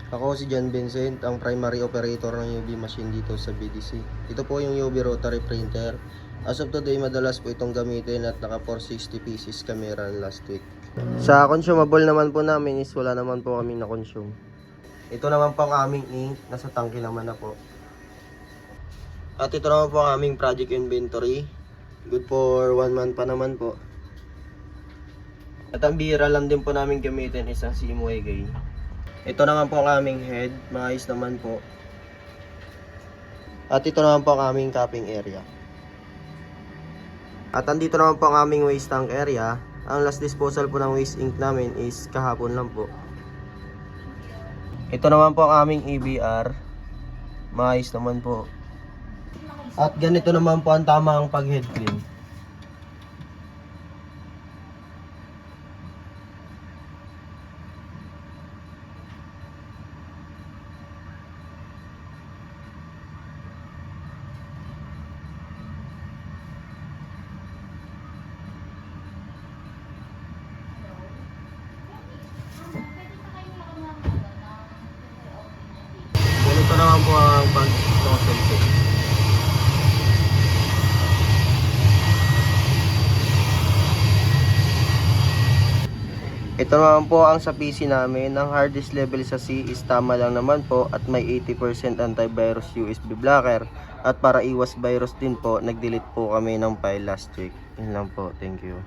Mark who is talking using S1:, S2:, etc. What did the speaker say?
S1: Ako si John Vincent, ang primary operator ng UV machine dito sa BDC. Ito po yung UV rotary printer. As of today, madalas po itong gamitin at naka 460 pieces kami run last week. Sa consumable naman po namin is wala naman po kami na-consume. Ito naman po ang aming ink, nasa tangke naman na po. At ito naman po ang aming project inventory. Good for 1 month pa naman po. At ang bihira lang din po namin gamitin is ang CMYK. Ito naman po ang aming head, maayos naman po. At ito naman po ang aming cupping area. At andito naman po ang aming waste tank area. Ang last disposal po ng waste ink namin is kahapon lang po. Ito naman po ang aming EBR. Maayos naman po. At ganito naman po ang tamang pag-head clean. Ganito naman po ang pag-concentrate. Ito naman po ang sa PC namin. Ang hard disk level sa C is tama lang naman po at may 80% antivirus USB blocker. At para iwas virus din po, nag-delete po kami ng file last week. Yun lang po. Thank you.